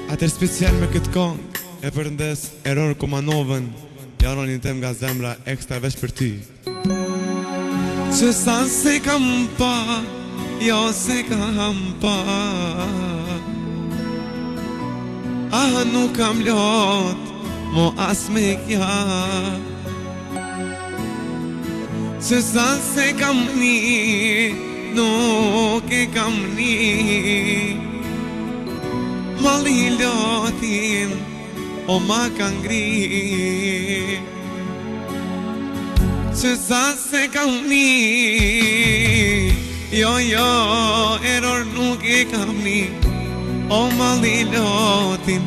Atër special me këtë kong e përndes Error Kumanovën, jaronin tem nga zemra ekstra veç për ty. Që sa se kam pa, jo se kam pa, nuk kam lot, mo as me kja. Që sa se kam ni, nuk e kam ni, mali lotin, o ma ka ngri. Që sa se kam ni, jo, error nuk e kam ni, o mali lotin,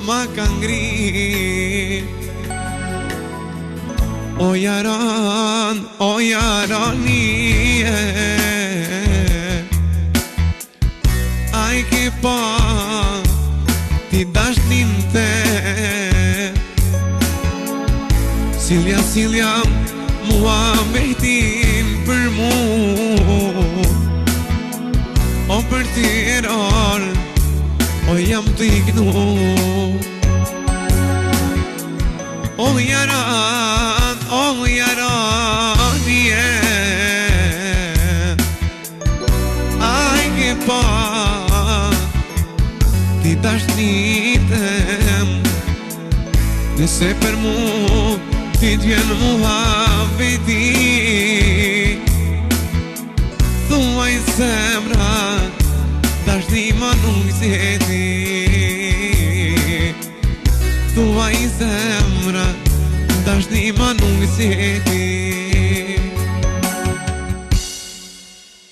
ma ka ngri. O jaran nije, ai ke pa ti dashnin te. Silja mua mehtin për mu, o për ti error, o jam të ignu. O jaran nije, ai ke pa ti dashnitem. Nëse për mu ti t'vjen muhabeti, thuaj zemra dashni ma nuk zjeti. Thuaj zemra dashni ma nuk zjeti.